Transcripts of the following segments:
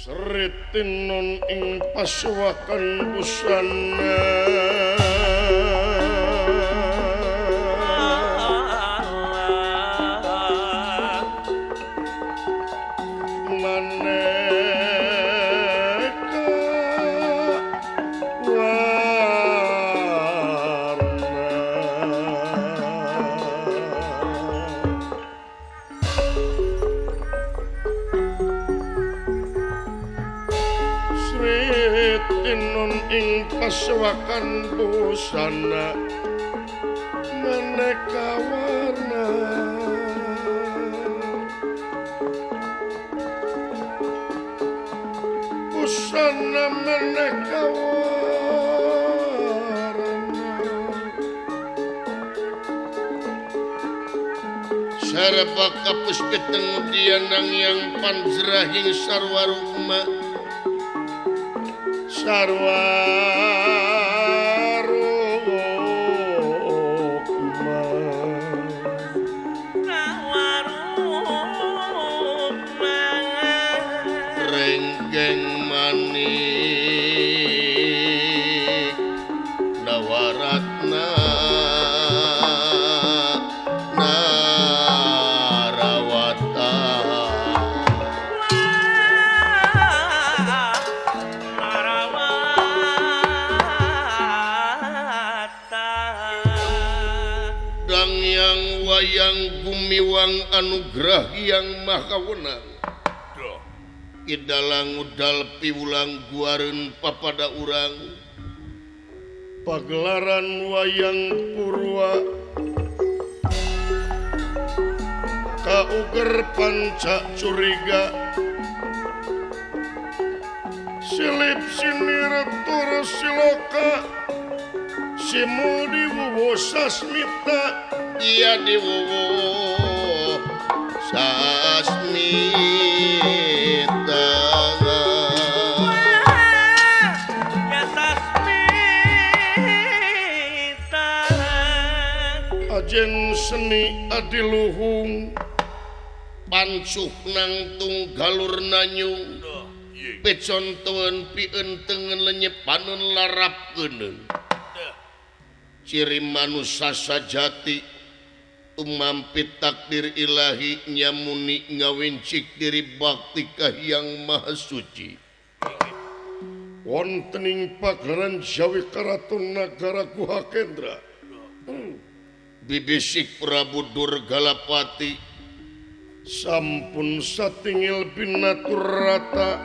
Sritinun ing pasuwakan busana pasuwakan busana maneka warna busana maneka warna sarapa kapus kemudian yang panjrahing sarwarukma renggeng manik nawaratna narawata dang yang wayang gumiwang anugerah yang maha wenang idalang udal piwulang guareun papada urang pagelaran wayang purwa kauger panca curiga silip sinir tur siloka simudi wuwu sasmita iya diwuwu sasmita ajen seni adiluhung pancuh nang tunggalur nanyung pecontoan pieun tengen lenyepaneun larapkeun ciri manusia sajati tumampit takdir ilahi nyamuni ngawincik diri bakti kahiyang maha suci wontening pagelaran Jawi Karaton Nagara Guha Kendra bibisik Prabu Durgalapati sampun satingil binatur rata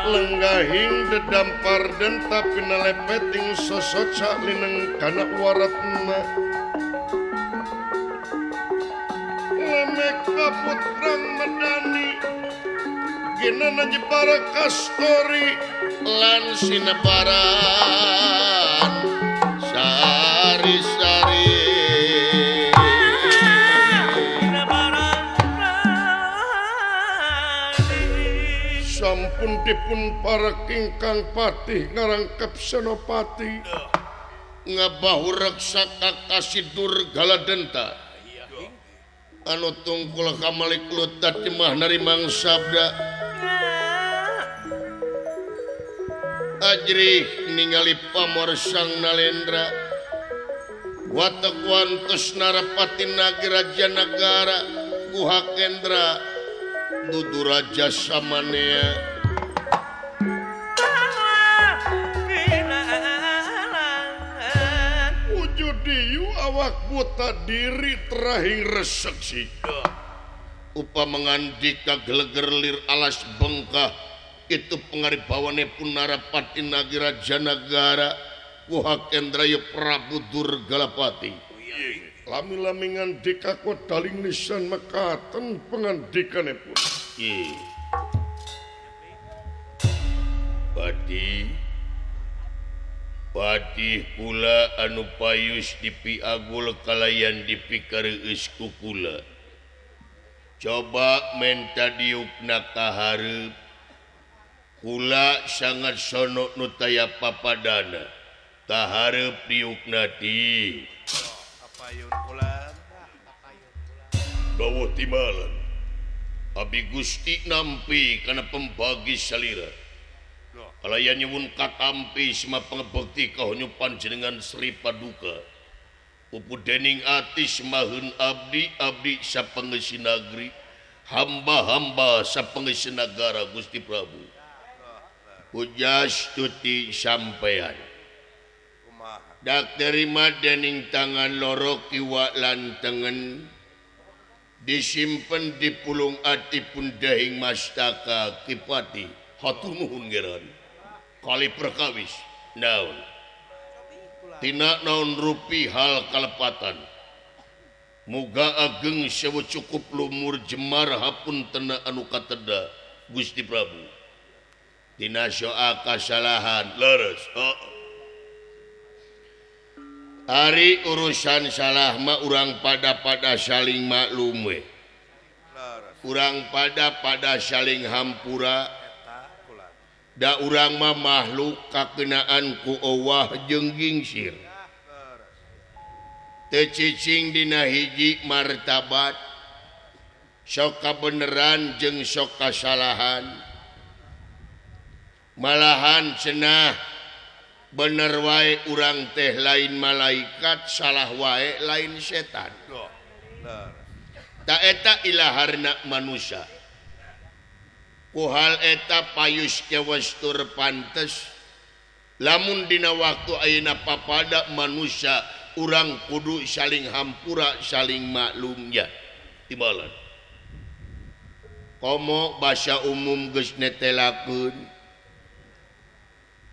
lenggahing dedampar dan tapi nalepeting sosoca lineng kana waratna lemek kaputrang medani ginana jepara kastori lan sinebaran sari-sari sampun dipun para kingkang patih ngarangkep senopati ngabahu reksa kakasi Durgaladenta anu tungkul kamalik lutat cemah narimang sabda ajrih ningali pamor sang Nalendra watak wantos narapati nagi raja nagara Guha Kendra dudu raja samanea wujud diyu awak buta diri terahing reseksi upa mengandika geleger lir alas bengkah itu pengaribawane pun narapati nagi raja nagara Guha Kendra ya Prabu Durgalapati lami-lami ngandika kok daling nisan mekaten pengandikane pun Pati kula anu payus dipiagul kalayan dipikareus ku kula coba menta diukna kahareup kula sangat sono nu taya papadana kahareup diukna ti dawuh timalan Abi Gusti nampi karena pembagi salira. Alaya nyewun katampi sima pengebekti kahonyupan jenengan Sri Paduka. Upu dening ati semaheun abdi sapengesi nagri, hamba-hamba sapengesi nagara Gusti Prabu. Pujas tuti sampean. Dak terima dening tangan loro kiwa lan tengen disimpen di pulung ati pundahing mastaka Kipati hatur nuhun geran kali perkawis naon tina naon rupi hal kalepatan muga ageng sewu cukup lumur jemar hapun tena anu kateda Gusti Prabu tina soal kasalahan leres Ari urusan salah mah urang pada saling maklum we. Urang pada saling hampura. Da urang mah makhluk kakenaan ku Allah jeung gingsir. Teu cicing dina hiji martabat. Sok kabeneran jeung sok kasalahan. Malahan cenah bener wae urang teh lain malaikat salah wae lain setan tak eta ilaharna manusia ku hal eta payus kewastur pantes lamun dina waktu ayeuna papada manusia urang kudu saling hampura saling maklumnya tibalan komo basa umum geus netelakeun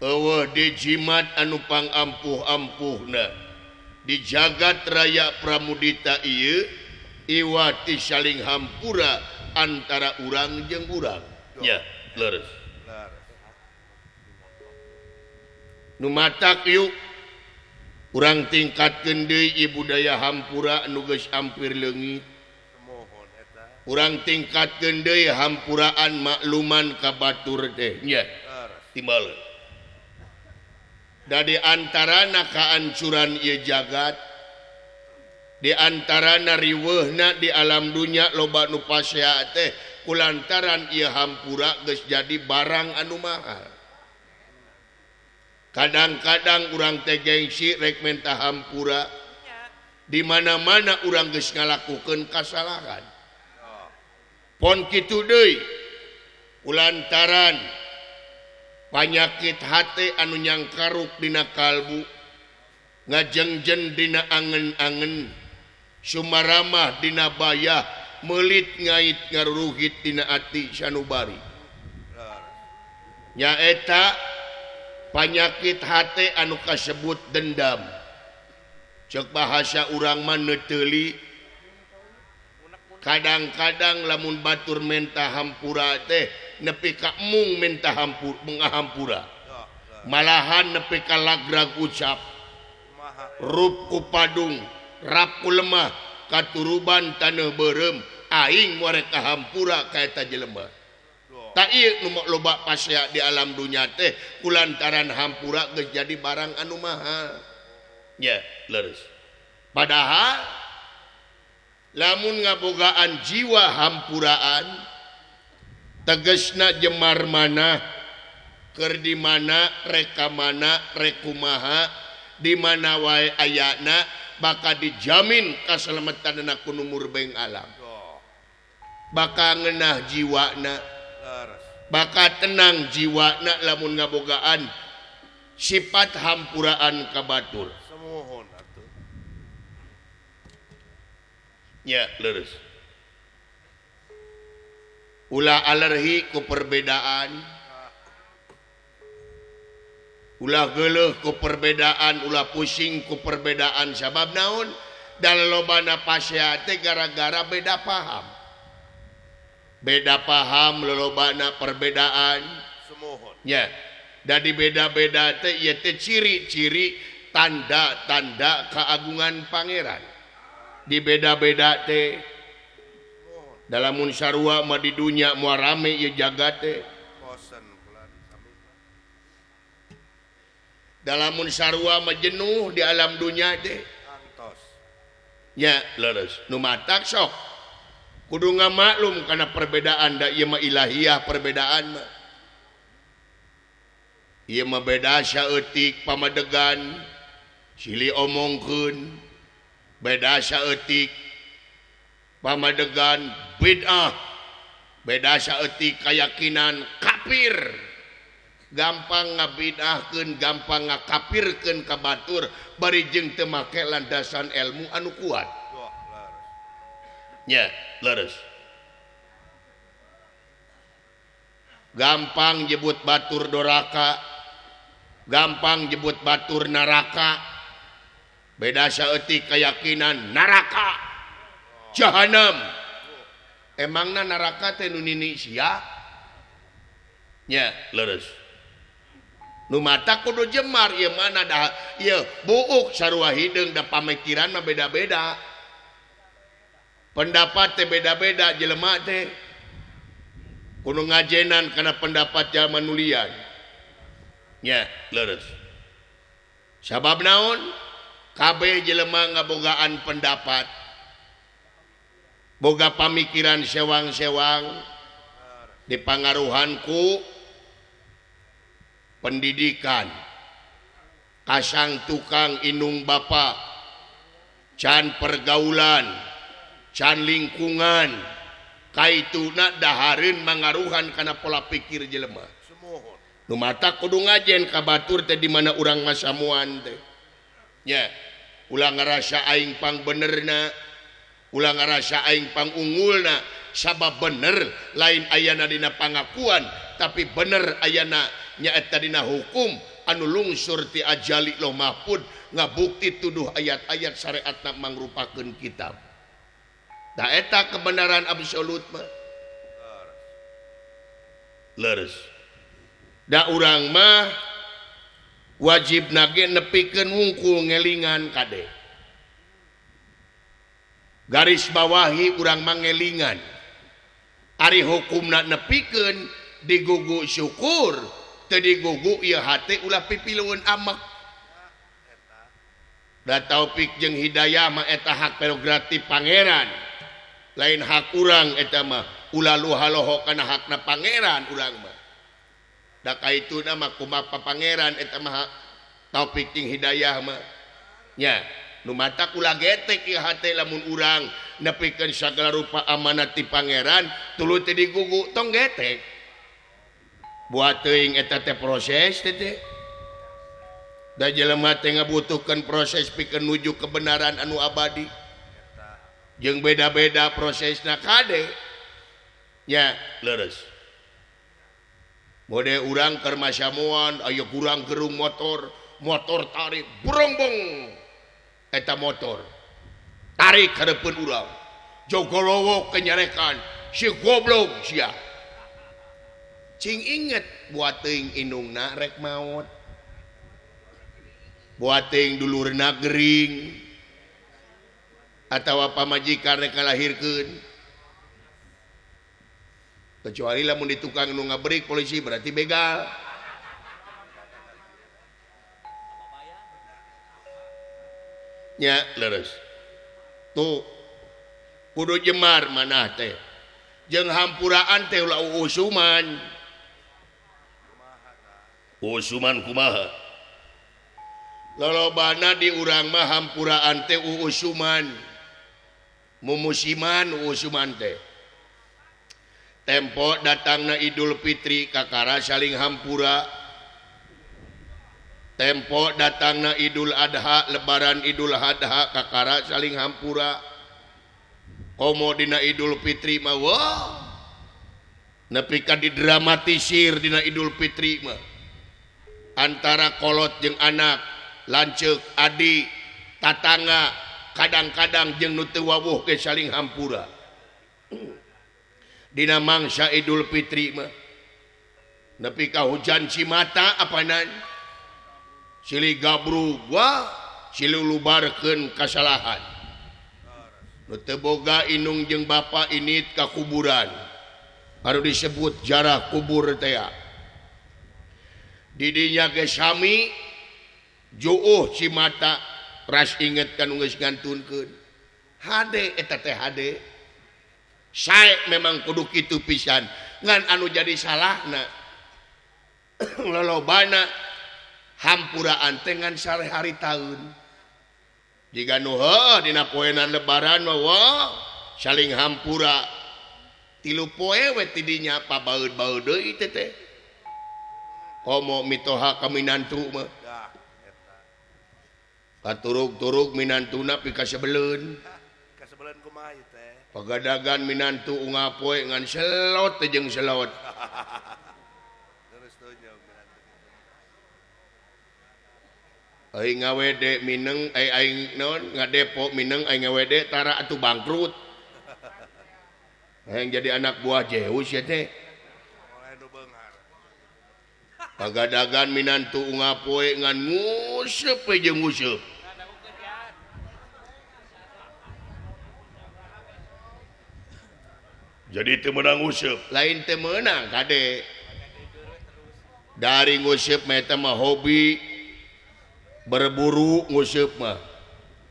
eueuh di jimat anu pangampuh-ampuhna di jagat raya pramudita ieu iwati saling hampura antara urang jeung urang nya leres nu matak yuk urang tingkatkeun deui ieu budaya hampura anu geus hampir leungit urang tingkatkeun deui hampuraan makluman ka batur teh nya timbaleun da di antarana kaancuran ieu jagat di antarana riweuhna di alam dunya loba nu pasea teh kulantaran ieu hampura geus jadi barang anu mahal kadang-kadang urang teh gengsi rek menta hampura di mana-mana urang geus ngalakukeun kasalahan pon kitu deui kulantaran panyakit hati anu nyangkaruk dina kalbu ngajengjen dina angen-angen sumaramah dina bayah melit ngait ngaruruhit dina ati sanubari nyaeta panyakit hati anu kasebut dendam cek bahasa urang mah neuteuli kadang-kadang lamun batur menta hampura teh nepi ka mung menta hampura malahan nepi ka lagrag ucap rup ku padung rap ku lemah katuruban taneuh beureum aing muarek ka hampura ka eta jelema ta ieu nu loba pasea di alam dunya teh kulantaran hampura geus jadi barang anu mahal nya leres padahal lamun ngabogaan jiwa hampuraan tegesna jemar mana keur di mana reka mana rekumaha di mana wae ayana bakal dijamin kasalamatanna ku numur beng alam bakal ngeunah jiwana bakal tenang jiwana lamun ngabogaan sifat hampuraan ka batur nya leres ulah alergi ku perbedaan ulah geuleuh ku perbedaan ulah pusing ku perbedaan sabab naon dan lobana pasea teh gara-gara beda paham lolobana perbedaan nya dari beda-beda teh ieu teh ciri-ciri tanda-tanda keagungan pangeran di beda-beda teh dalam sarua mah di dunya moal rame ieu jagat teh dalam sarua mah jenuh di alam dunya teh nya leres nu matak sok kudu ngamaklum karena perbedaan da ieu mah ilahiyah perbedaan mah ieu mah beda saeutik pamadegan silih omongkeun beda saeutik pamadegan bid'ah beda saeutik keyakinan kafir gampang ngabidahkeun gampang ngakafirkeun ka batur bari jeung teu make landasan ilmu anu kuat nya leres gampang nyebut batur doraka gampang nyebut batur neraka beda saeutik keyakinan neraka jahanam emangna neraka teh nu nini sia nya leres nu mata kudu jemar ieu mana dah ieu buuk sarua hideung da pamikiran mah beda-beda pendapat teh beda-beda jelema teh kudu ngajenan kana pendapat jalma nu lian nya leres sabab naon kabeh jelema ngabogaan pendapat boga pamikiran sewang-sewang dipangaruhan ku pendidikan kasang tukang inung bapa can pergaulan can lingkungan kaituna dahareun mangaruhan kana pola pikir jelema nu mata kudu ngajen ka batur teh di mana urang masamuan teh nya ulah ngarasa aing pang benerna ulah ngarasa aing pang unggulna sabab bener lain ayana dina pangakuan tapi bener ayana nyaeta dina hukum anu lungsur ti ajali loh mahfud ngabukti tuduh ayat-ayat syariatna mangrupakeun kitab da eta kebenaran absolut mah leres da urang mah wajib nage nepikeun wungkul ngelingan kade garis bawahi urang mah ngelingan ari hukumna nepikeun digugu syukur tadi gugu ieu hate ulah pipilueun amak da taufik jeung hidayah mah eta hak prerogatif pangeran lain hak urang eta mah ulah luhaloho kana hakna pangeran urang mah da kaituna mah kumaha pangeran eta mah taufik jeung hidayah mah nya nu mata kula getek ieu hate lamun urang nepikeun sagala rupa amanat ti pangeran tuluy teu digugu tong getek buat teuing eta teh proses teh da jelema teh ngabutuhkeun proses pikeun nuju kebenaran anu abadi jeung beda-beda prosesna kade nya leres mode urang keur masamuan aya kurang gerung motor tarik burongbong eta motor tarik hareupeun urang jogolowo kenyarekan si goblok sia cing inget buat teuing indungna rek maot buat teuing dulurna gering atawa pamajikan rek ngalahirkeun kecuali lamun di tukang nu ngabrik polisi berarti begal nya leres tuh kudu jemar manah teh jeung hampuraan teh ulah uusuman usuman kumaha lolobana di urang mah hampuraan teh uusuman mumusiman uusuman teh tempo datangna Idul Fitri kakara saling hampura tempo datangna Idul Adha lebaran Idul Adha kakara saling hampura komo dina Idul Fitri mah wah nepi ka didramatisir dina Idul Fitri mah antara kolot jeung anak lanceuk adi tatangga kadang-kadang jeung nu teu wawuh ge saling hampura dina mangsa Idul Fitri mah nepi ka hujan cimata apanan silih gabrug wah silih lubarkeun kasalahan nu teu boga indung jeung bapa init ka kuburan anu disebut jarah kubur teh didinya ge sami juuh cimata ras inget kan geus ngantunkeun hade eta teh hade saya memang kudu kitu pisan ngan anu jadi salahna lolobana hampuraan teh ngan sare-hari tahun jika nu dina poenan lebaran mah saling hampura tilu poe we tidinya pabaeud-baeud deui teh komo mitoha ka minantu mah katurug-turug minantuna pika sebeleun kumaha ieu teh pagadagan minantu unga poe ngan selot teh jeung selot terus tunjuk minantu aing ngawede mineng aing naon ngadepo mineng aing ngawede tara atuh bangkrut yang jadi anak buah Zeus ya teh pagadagan minantu unga poe ngan nguseup we jeung nguseup jadi teu meunang nguseup lain teu meunang kade dari nguseup mah eta mah hobi berburu nguseup mah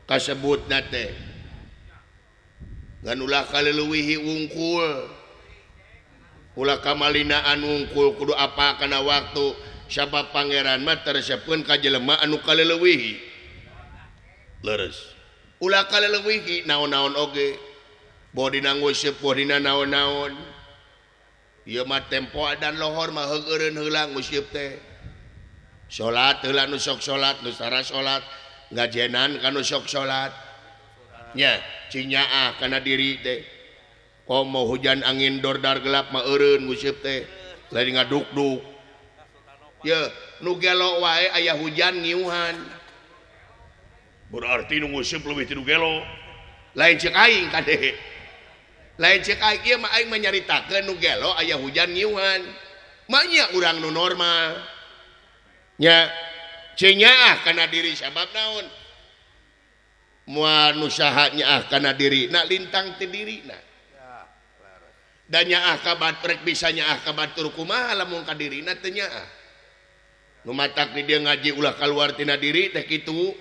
kasebutna teh ngan ulah kaleuwih wungkul ulah kamalinaan wungkul kudu apa kana waktu sabab pangeran mah tersepkeun ka jelema anu kaleuwih leres ulah kaleuwih naon-naon oge bodina nguseup bodina naon-naon ieu mah tempo dan lohor mah heugeureun heula nguseup teh salat heula nu sok salat nu sara salat ngajenan kana sok salat nya cinyaah kana diri teh komo hujan angin dordar gelap mah eureun nguseup teh lain ngaduk-duk ye nu gelo wae aya hujan ngiuhan berarti nu nguseup leuwih ti nu gelo lain ceuk aing kade lain ceuk aing ieu mah aing menyaritakeun nu gelo aya hujan ngiuhan mah nya urang nu normal nya cinyaah kana diri sabab naon moal nu saha nyaah kana diri na lintang ti dirina dan nyaah ka batur bisa nyaah ka batur kumaha lamun ka dirina teu nyaah nu matak di dia ngaji ulah kaluar tina diri teh kitu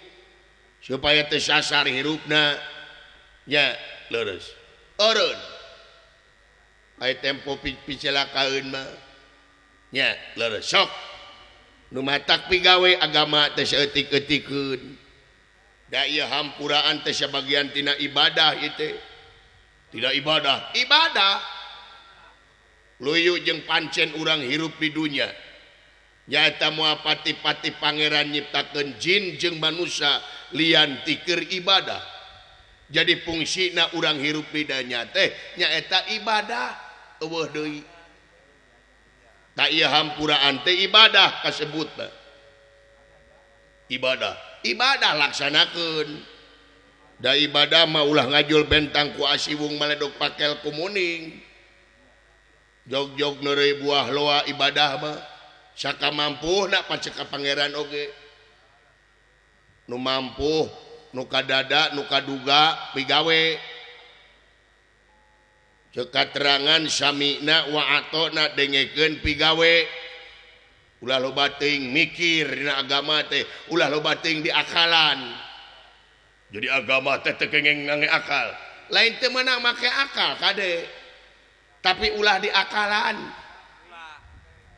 supaya teu sasar hirupna nya leres eureun aya tempo picelakaan mah nya leres sok nu matak pigawe agama teh saeutik-eutikeun da ieu hampuraan teh sebagian tina ibadah ieu teh tidak ibadah luyu jeung pancen urang hirup di dunya nyaeta moal pati-pati pangeran nyiptakeun jin jeung manusia lian ti keur ibadah jadi fungsina urang hirup di dunya teh nyaeta ibadah eueuh deui ta ieu hampuraan teh ibadah kasebutna ibadah laksanakeun da ibadah mah ulah ngajul bentang ku asiwung maledog pakel kumuning jog-jog neureuy buah loa ibadah mah sakamampuhna pacek ka pangeran oge nu mampuh nu kadada nu kaduga pigawe ceuk katerangan samina wa atona dengekeun pigawe ulah loba teuing mikir dina agama teh ulah loba teuing diakalan jadi agama teh teu kengeng ngangge akal lain teu meunang make akal kade tapi ulah diakalan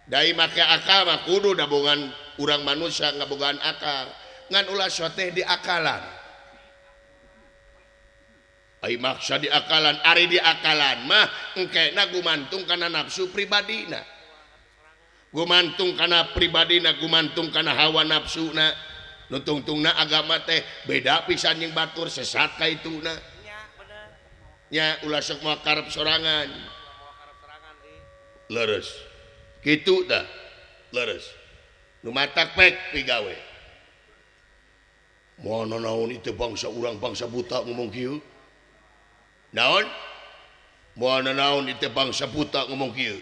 dai make akal mah kudu dabongan urang manusia ngabogaan akal ngan ulah soteh diakalan ai maksa diakalan ari diakalan mah engkena gumantung kana nafsu pribadina gumantung kana pribadina gumantung kana hawa nafsuna nu tungtungna agama teh beda pisan jeung batur sesat ka ituna nya ulah sok moal karep sorangan leres kitu tah leres nu matak pek pigawe moal naon itu bangsa urang bangsa buta ngomong kieu naon moal naon itu bangsa buta ngomong kieu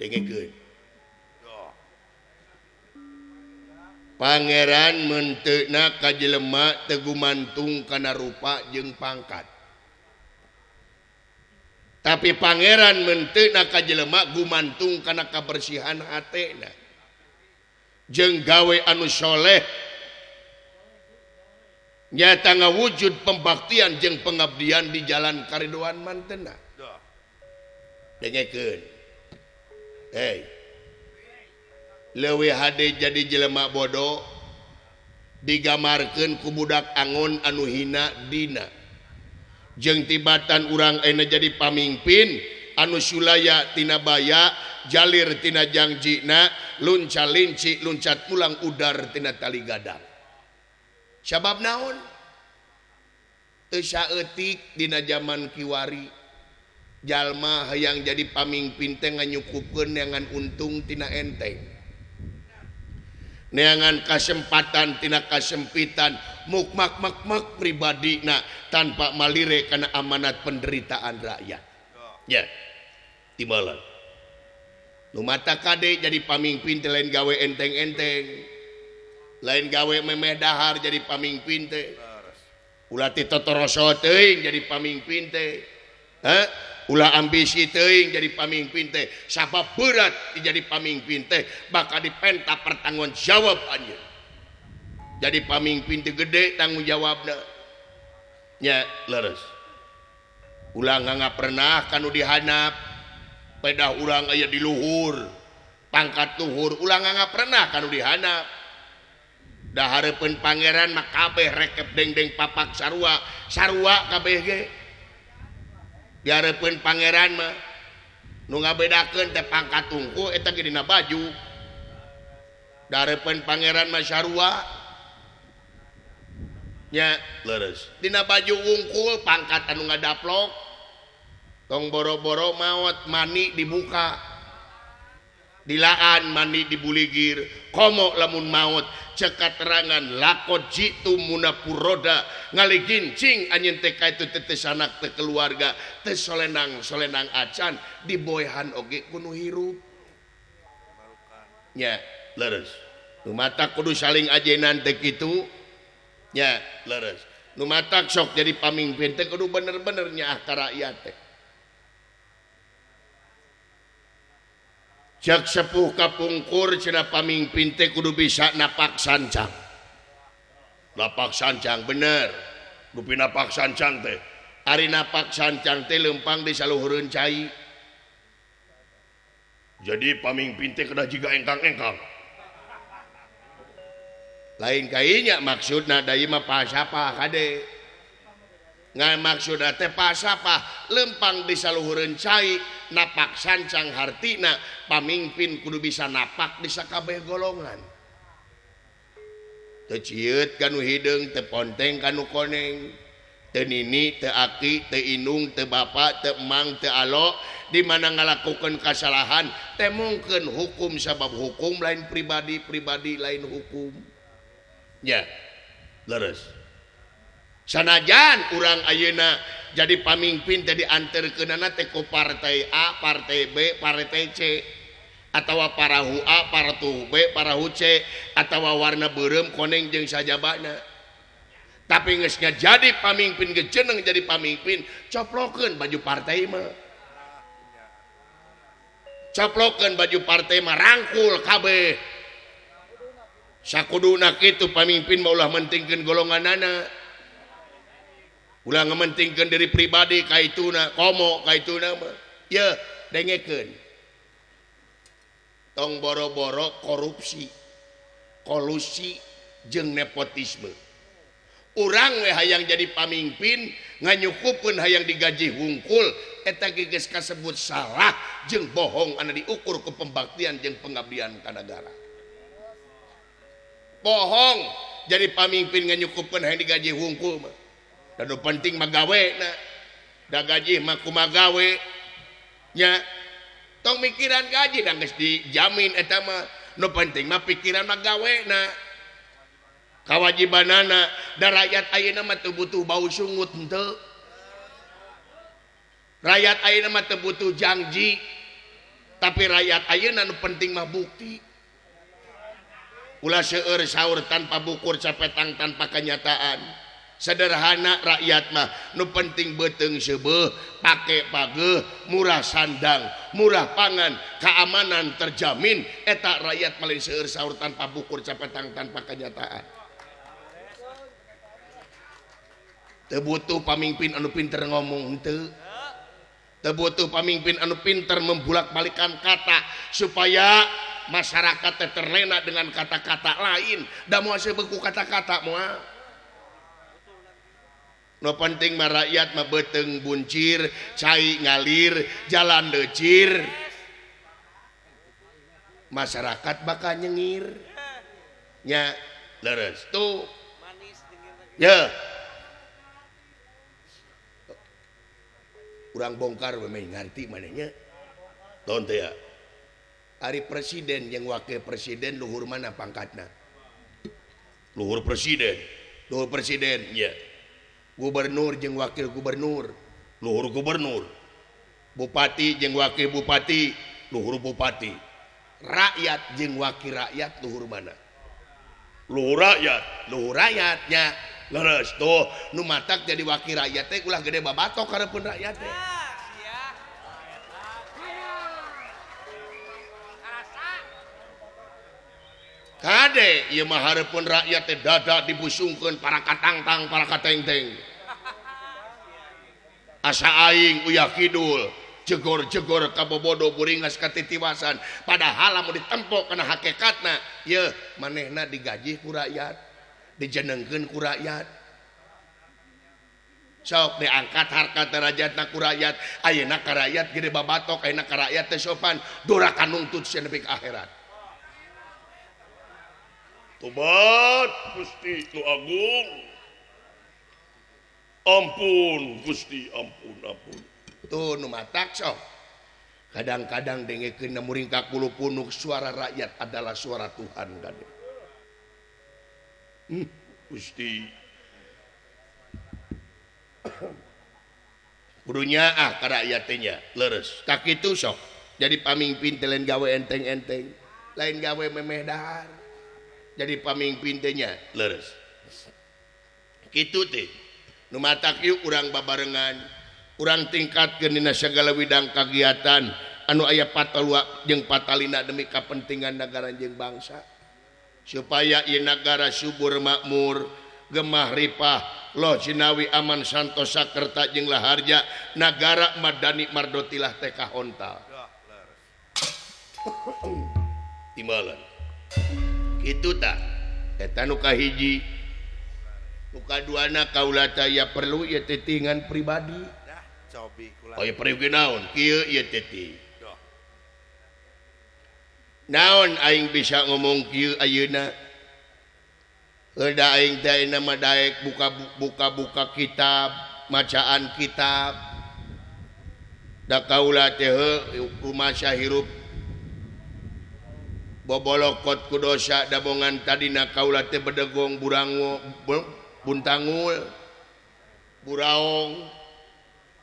dengekeun pangeran menteuna ka jelema teu gumantung kana rupa jeung pangkat tapi pangeran menteuna ka jelema gumantung kana kabersihan hatena jeung gawe anu soleh nyata ngawujud pembaktian jeung pengabdian di jalan karidoan mantena dengekeun hey leuwih hade jadi jelema bodoh digamarkeun ku budak angon anu hina dina jeung tibatan urang ayeuna jadi pamimpin anu sulaya tina baya jalir tina jangjina lunca-linci luncat pulang udar tina tali gadang sabab naon teu saeutik dina zaman kiwari jalma hayang jadi pamimpin teh nganyukupkeun neangan untung tina enteng neangan kasempatan tina kasempitan mukmak pribadi tanpa malire karena amanat penderitaan rakyat ya timbalan nu mata kade jadi pamimpin teh lain gawe enteng-enteng lain gawe memeh dahar jadi pamimpin teh ulah ti totoroso teuing jadi pamimpin teh ulah ambisi teuing jadi pamimpin teh sabab berat jadi pamimpin teh bakal dipenta pertanggung jawab anjeun jadi pamimpin teh gede tanggung jawabna nya leres ulah nggak pernah kanu dihanap pedah urang aya di luhur pangkat luhur ulah nggak pernah kanu dihanap dah hareupeun pangeran mah kabeh rekep deng-deng papak sarua kabeh ge dihareupeun pangeran mah nu ngabedakeun teh pangkat tungku eta ge dina baju dahareupeun pangeran mah sarua nya leres dina baju wungkul pangkat anu ngadaplok tong boro-boro maot mani dibuka dilaan mani dibuligir komo lamun maut cekat terangan lakot jitu munapuroda ngaligincing anjeun teh kaitu tetes anak teh keluarga teh solenang acan diboehan oge kudu hirup nya leres nu mata kudu saling ajenan teh kitu nya leres nu mata sok jadi pamimpin teh kudu bener-bener nyaah ka rakyat teh jak sepuh kapungkur cenah pamimpin teh kudu bisa napak sancang bener dupi napak sancang teh ari napak sancang teh lempang di saluhureun cai jadi pamimpin teh kedah jiga engkang-engkang lain kainya maksudna da ieu mah pasapa kade ngan maksudna teh pasapa lempang di saluhureun cai napak sancang hartina pamimpin kudu bisa napak di sakabeh golongan teu cieut kanu hideung teu ponteng kanu koneng teu nini teu aki teu inung teu bapa teu emang teu alo di mana ngalakukeun kasalahan teh mungkin hukum sabab hukum lain pribadi lain hukum ya leres sanajan urang ayeuna jadi pamimpin teh dianterkeunana teh ku partai A, partai B, partai C atawa parahu A, parahu B, parahu C atawa warna beureum koneng jeung sajabana tapi geus jadi pamimpin ge ceneng jadi pamimpin coplokeun baju partai mah coplokeun baju partai mah rangkul kabeh sakuduna kitu pamimpin mah ulah mentingkeun golonganana ulah ngamentingkeun diri pribadi kaituna komo kaituna mah ye dengekeun tong boro-boro korupsi kolusi jeung nepotisme urang we hayang jadi pamimpin nganyukupkeun hayang digaji hungkul eta geus kasebut salah jeung bohong anu diukur ku pembaktian jeung pengabdian ka nagara bohong jadi pamimpin nganyukupkeun hayang digaji hungkul mah dan penting magawe da gaji mah kumagawe nya tong mikiran gaji dan geus dijamin eta mah nu penting mah pikiran magawe kawajibanana da rakyat ayeuna mah teu butuh bau sungut henteu rakyat ayeuna mah teu butuh janji tapi rakyat ayeuna nu penting mah bukti ulah seueur saur tanpa bukur capetang tanpa kenyataan sederhana rakyat mah nu penting beuteung seubeuh pake pageuh murah sandang murah pangan keamanan terjamin eta rakyat malin seueur saur tanpa bukur capetang tanpa kenyataan teu butuh pamimpin anu pinter ngomong teu butuh pamimpin anu pinter membulak-balikan kata supaya masyarakat terlena dengan kata-kata lain da moal beku kata-kata moal no penting mah rakyat mah beuteng buncir cai ngalir jalan decir masyarakat bakal nyengir nya leres tuh ya urang bongkar we ngarti manehnya ton teh ya ari presiden jeung wakil presiden luhur mana pangkatna luhur presiden ya gubernur jeung wakil gubernur luhur gubernur bupati jeung wakil bupati luhur bupati rakyat jeung wakil rakyat luhur mana luhur rakyatnya leres tuh nu matak jadi wakil rakyat teh ulah gede babatok karepeun rakyat teh kade ieu mah hareupeun rakyat teh dadak dibusungkeun para katangtang para katengteng asa aing uyah kidul jegor-jegor kabobodo buringas katitiwasan padahal lamun ditempo kana hakikatna ye manehna digaji ku rakyat dijenengkeun ku rakyat sok diangkat harkat derajatna ku rakyat ayeuna ka rakyat gede babatok ayeuna ka rakyat teh sopan duraka nuntut sia nepi ka akhirat tobat Gusti nu agung ampun Gusti ampun tuh nu matak sok kadang-kadang dengekeun muring ka kulupunuk suara rakyat adalah suara Tuhan kade Gusti kudunya ka rakyat teh nya leres tak kitu sok jadi pamimpin teh lain gawe enteng-enteng lain gawe memeh dahar jadi pamimpin teh nya leres kitu teh nu matak ieu urang babarengan urang tingkatkeun dina sagala widang kagiatan anu aya patalua jeung patalina demi kapentingan negara jeung bangsa supaya ieu nagara subur makmur gemah ripah loh cinawi aman santos sakerta jeung laharja nagara madani mardotilah teh kahontal timbalan kitu tah eta nu kahiji nu kaduana kaula teh perlu ieu titingan pribadi oh ya perlu naon kieu ieu teh naon aing bisa ngomong kieu ayeuna da aing teh nama daek buka kitab macaan kitab da kaula teh rumah hirup bobolokot ku dosa dabongan tadina kaula teh bedegong burango buntangul buraong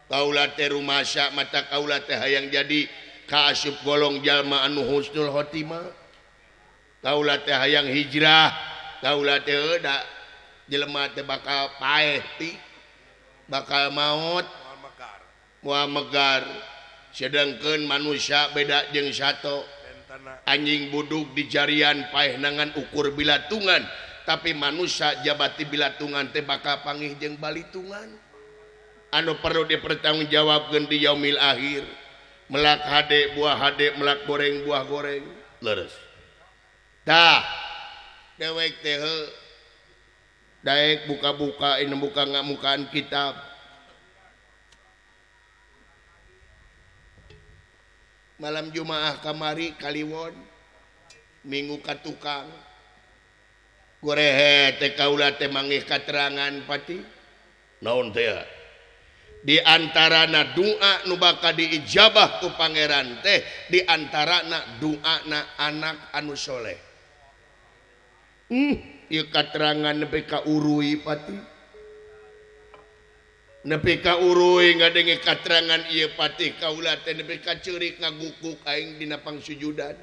kaula teh rumasa mata kaula teh hayang jadi kaasup golong jalma anu husnul khotimah kaula teh hayang hijrah kaula teh da jelema teh bakal paeh ti bakal maut moal megar sedangkeun manusia beda jeung sato anjing buduk di jarian paeh nangan ukur bilatungan tapi manusia jabati bilatungan teh bakal pangih jeung balitungan anu perlu dipertanggungjawabkeun di yaumil akhir melak hade buah hade melak goreng buah goreng leres tah dewek teh daek buka-buka ini buka ngamukaan kitab malam Jumaah kamari kaliwon minggu ka tukang gorehe teh kaula teh mangih katerangan pati naon teh di antarana doa nu bakal diijabah ku pangeran teh di antarana doana anak anu soleh ieu katerangan nepi ka urui pati nepi ka urui ngadenge katerangan ieu pati kaula teh nepi ka ceurik ngagukuk aing dina pangsujudan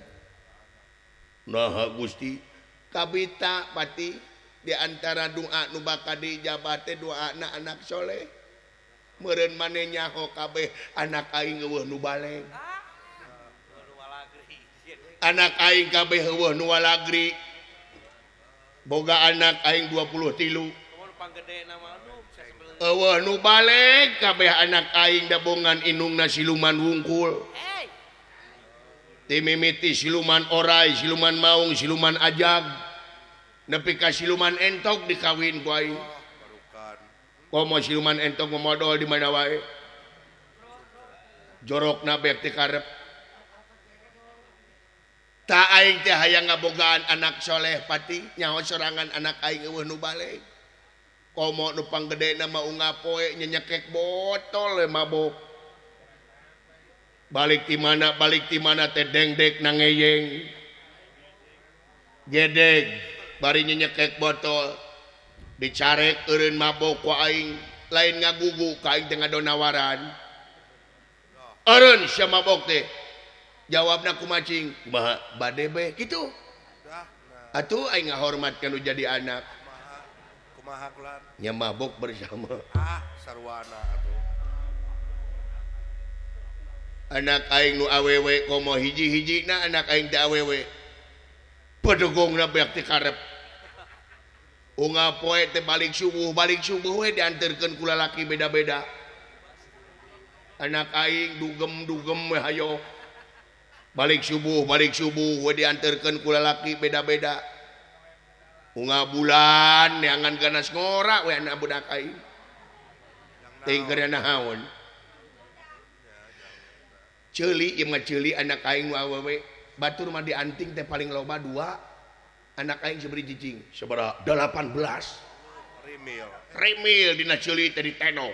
naha Gusti kabita pati di antara doa nu bakal diijabah teh doana anak soleh meureun maneh nyaho kabeh anak aing eueuh nu baleng anak aing kabeh eueuh nu walagri boga anak aing 23 eueuh nu balik kabeh anak aing dabongan indungna siluman wungkul ti mimiti siluman orai siluman maung siluman ajag nepi ka siluman entok dikawin ku aing barukan komo siluman entok memodal di mana wae jorokna beak ti karep ta aing teh hayang ngabogaan anak soleh pati nyaho sorangan anak aing eueuh nu balik komo nu panggedena mah ungapoe nyenyekek botol mabok balik di mana teh dengdek nangeyeng gedeg bari nyekek botol dicarek eureun mabok ku aing lain ngagugu ka aing teh ngadonawaran eureun sia mabok teh jawabna ku macing kumaha bade be kitu dah atuh aing ngahormat kana jadi anak kumaha kulan nya mabok bersama sarwana atuh anak aing nu awewe komo hiji-hijina anak aing teh awewe pedegongna beak ti karep unga poe teh balik subuh we dianterkeun ku lalaki beda-beda anak aing dugem we hayo balik subuh we dianterkeun ku lalaki beda-beda unga bulan neangan ganas ngora we anak budak aing teh keur nahaon ceuli ieu mah ceuli anak aing nu awewe batur mah dianting teh paling loba 2 anak aing sabari jijing sabaraha 18 remil dina ceuli teh ditenok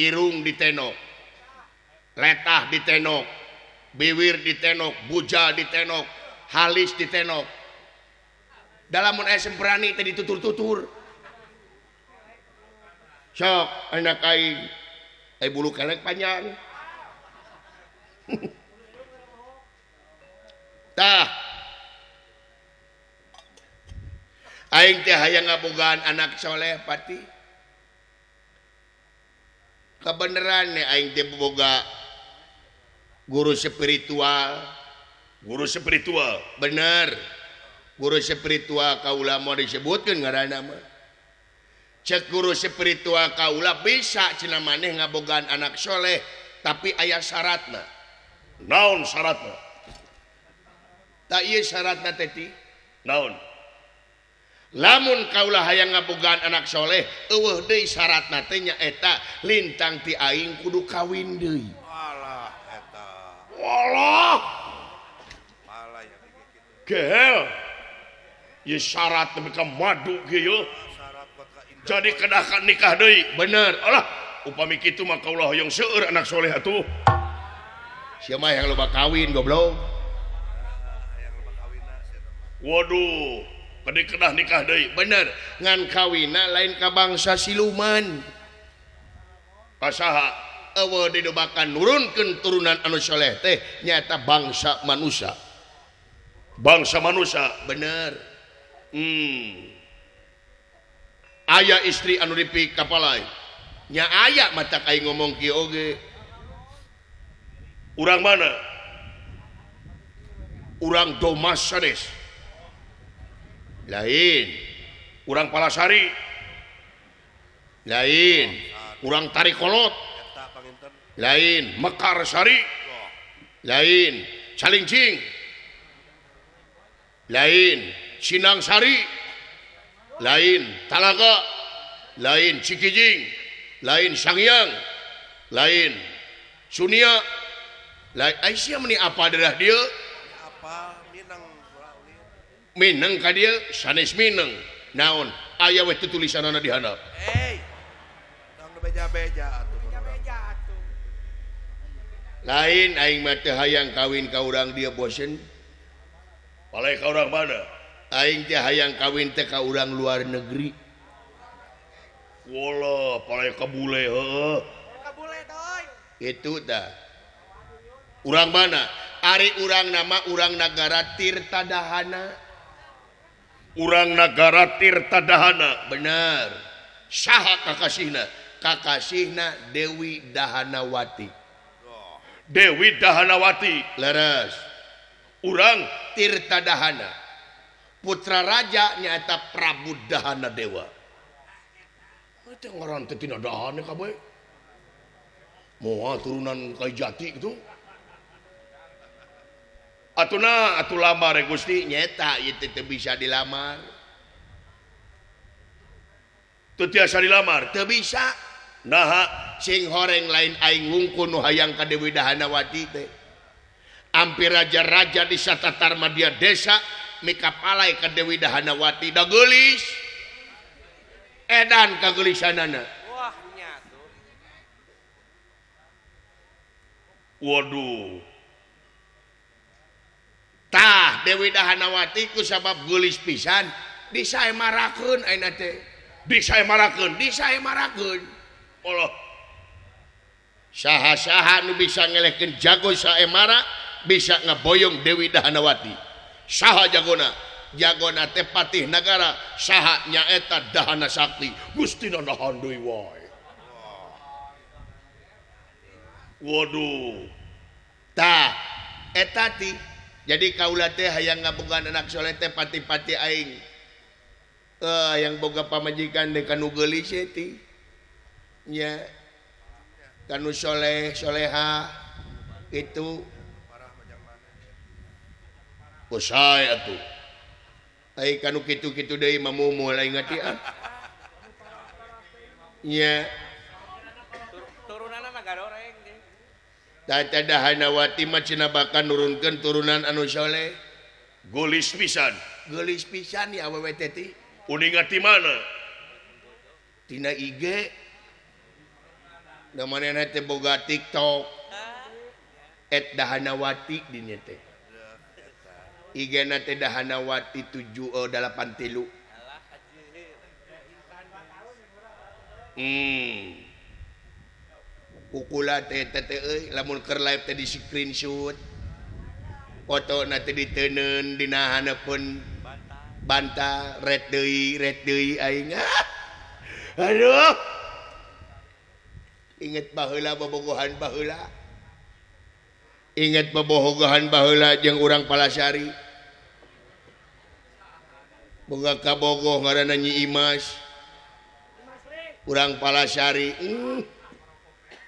irung ditenok letah ditenok bibir ditenok bujal ditenok halis ditenok dalam mun aya semprani teh ditutur-tutur sok anak aing ai bulu kelek panjang tah aing teh hayang ngabogaan anak soleh pati kebeneran nih aing teh boga guru spiritual bener guru spiritual kaula mau disebutkeun ngaranna mah cek guru spiritual kaula bisa cenah maneh ngabogaan anak soleh tapi aya syaratna naon syaratna tak ieu syaratna teh ti naon lamun kaula hayang ngabogaan anak soleh eueuh deui syaratna teh nyaeta lintang ti aing kudu kawin deui alah eta walah malah ya kitu gel ieu syarat nepi ka madu kieu syarat buat ka indah jadi kedah nikah deui bener alah upami kitu mah kaula hoyong seueur anak soleh atuh sia mah yang loba kawin goblok yang bakawina sia waduh kade kedah nikah deui bener ngan kawina lain ka bangsa siluman kasaha eueuh didobakan nurunkeun turunan anu soleh teh nyaeta bangsa manusia bener aya istri anu dipik kapalai nya aya mata aing ngomong kieu oge urang mana urang Domas Sades lain urang Palasari lain urang Tarikolot eta panginten lain Mekarsari lain Calingcing lain Sinangsari lain Talaga lain Cikijing lain Sangyang lain Sunia lain Aisyah meni apa daerah dia apa minang ulauli Mineng ka dieu sanes Mineng naon aya we tulisanana di handap tong beja-beja atuh lain aing mah teu hayang kawin ka urang dia bosen palai ka urang mana aing teh hayang kawin teh ka urang luar negeri wala palai ka bule heueuh itu dah urang mana ari urang nama urang nagara Tirtadahana bener saha kakasihna Dewi Dahanawati leres urang Tirtadahana putra raja nyaeta Prabu Dahana Dewa Itu ngaran teh tina dahan kabeh. Moal turunan Kai Jati gitu. Atuna atuh lamar Gusti nyeta ieu teh bisa dilamar. Teu tiasa dilamar, teu bisa. Naha sing horeng lain aing wungkul nu hayang ka Dewi Dahanawati teh. Ampir raja-raja di satatar Madya desa mikapalai ka Dewi Dahanawati da geulis. Edan kageulisanana. Wah nyatu. Waduh. Tah Dewi Dahanawati ku sabab geulis pisan disaemarakeun ayeuna teh. Disaemarakeun. Allah. Saha-saha nu bisa ngelehkeun jago saemara bisa ngaboyong Dewi Dahanawati. Saha jagona? Jagona teh patih nagara, saha nyaeta Dahana Sakti. Gustina nahan deui wae. Waduh. Tah eta ti. Jadi kaula teh hayang ngabogaan anak soleh teh pati-pati aing. Yang boga pamajikan deh kanu geulis ti. Nya. Kanu soleh, soleha itu Parah majang mana. Usai atuh. Ai kanu kitu-kitu deui mamumul aing ngatian. Nya. Turunanna Nagadoreng deh. Tata Dahanawati mah cenah bakal nurunkeun turunan anu soleh. Geulis pisan ya awewe teh ti. Uning ti mana? Tina IG. Da manehna teh boga TikTok. @Dahanawati dinya teh. IG-na teh Dahanawati 783. Kukula teh euy lamun keur live teh di screenshot. Foto na teh diteuneun dina handapun bantah red deui aing. Aduh. Inget baheula bobogohan baheula. Inget bobogohan baheula jeung urang Palasari. Boga kabogoh ngaranna Nyi Imas. Urang Palasari.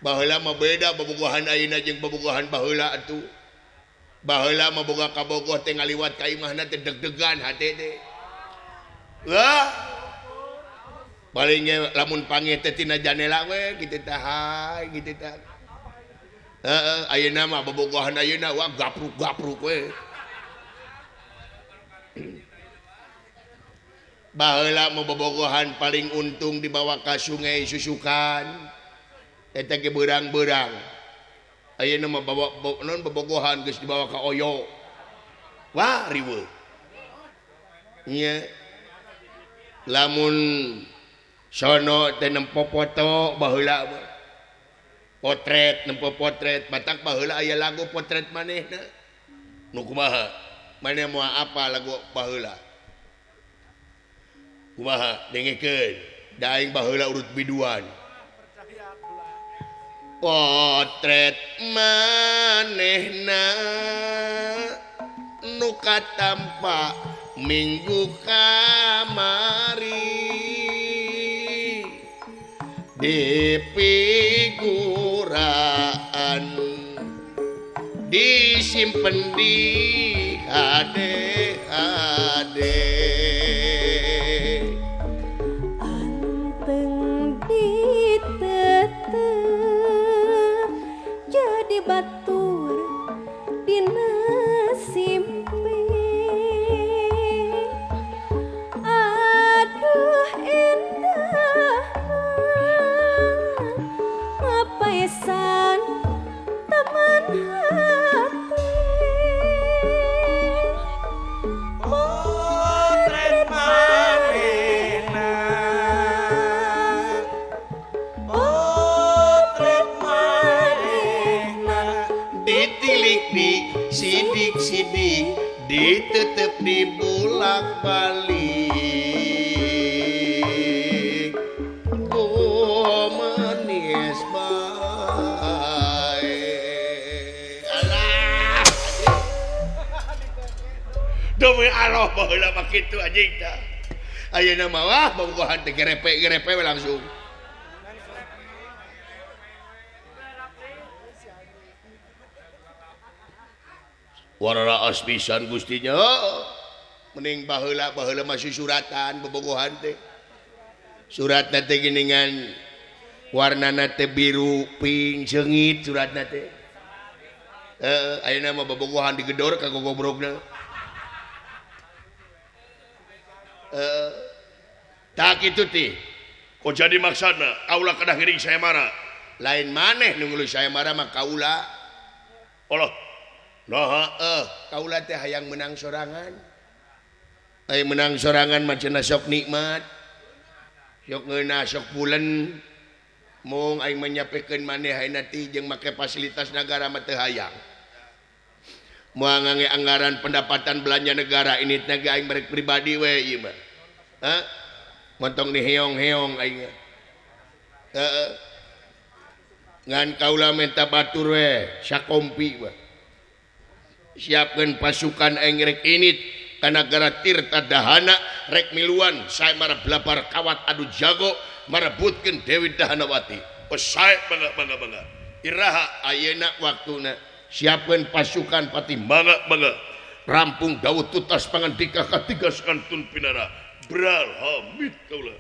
Baheula mah beda bobogohan ayeuna jeung bobogohan baheula atuh. Baheula mah boga kabogoh teh ngaliwat ka imahna teh deg-degan hate teh. Wah. Paling lamun panggih teh tina janela we kitu teh hai kitu teh. Ayeuna mah bobogohan ayeuna wah gapruk-gapruk we. Baheula mah bobogohan paling untung dibawa ka Sungai Susukan. Eta ge beurang-beurang. Ayeuna mah bawa non bobogohan geus dibawa ka Oyo. Wah riweuh. Nya. Lamun sono teh nempo foto baheula potret nempo potret batak baheula aya lagu potret manehna nu kumaha maneh moal apa lagu baheula kumaha dengekeun da aing baheula urut biduan potret manehna nu katampa minggu kamari di figuraan disimpen di HD anteng ditetep jadi batur dina simpe aduh indah pesan teman hati Potret manehna. Potret manehna. ditilik di sidik-sidik ditetep di bolak-balik manis bae alah demi Allah baheula mah kitu anjing tah ayeuna mah wah bobogohan teh gerepe we langsung warna aspisan gustinya mending baheula masih suratan bobogohan teh suratna teh geuningan warnana teh biru pink seungit suratna teh ayeuna mah bobogohan digedor ka gogobrogna tak kitu teh kok jadi maksana kaula kedah ngiring saya marah lain maneh nu ngeuleuh saya marah mah kaula Allah nah kaula teh hayang menang sorangan menang sorangan mah cenah sok nikmat sok ngeunah sok pulen mung aing menyapekeun maneh ayeuna ti jeung make fasilitas negara mah teu hayang moal ngangge anggaran pendapatan belanja negara ini teh aing merek pribadi we ieu mah montong diheong-heong aing ngan kaula minta batur we sakompi we siapkeun pasukan aing rek init ka nagara Tirta Dahana rek miluan sae marah belapar kawat adu jago marebutkeun Dewi Dahanawati sae bangga iraha ayeuna waktuna siapkeun pasukan pati bangga rampung Daud tutas pangandika katiga sakantun pinara bral hamid kaula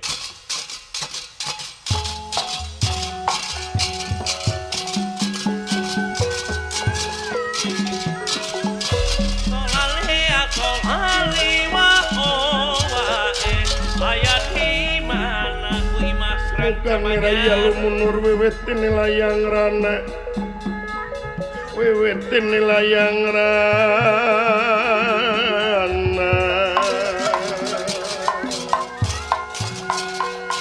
bukan raya lumunur wewetin nilayang rana wewetin nilayang rana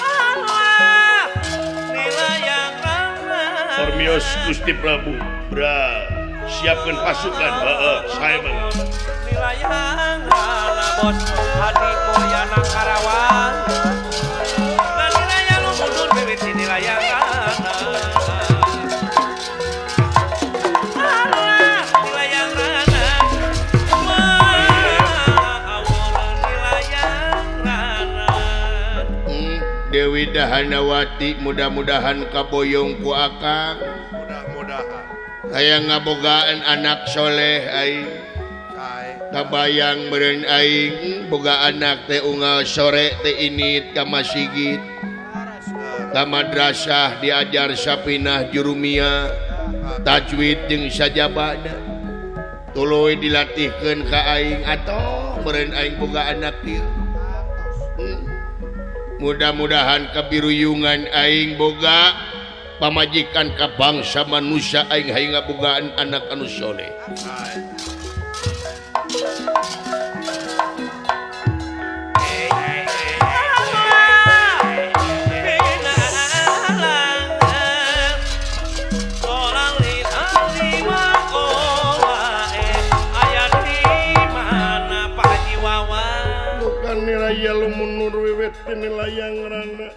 Allah nilayang rana Hormios Gusti Prabu bra siapkan pasukan saya bang nilayang rana bos hati mulyana Karawang dan nilayang lumunur bebeti nilayang rana Allah nilayang rana awal nilayang rana Dewi Dahanawati mudah-mudahan kaboyong ku akang mudah-mudahan hayang ngabogaan anak soleh aing kabayang meureun aing boga anak teh unggal sore teh init ka masigit ka madrasah diajar sapinah jurumiyah tajwid jeung sajabana tuluy dilatihkeun ka aing atoh meureun aing boga anak kieu mudah-mudahan kabiruyungan aing boga pamajikan ka bangsa manusia aing hayang ngabogaan anak anu soleh bukan raya lumunur wewetin nilayang rana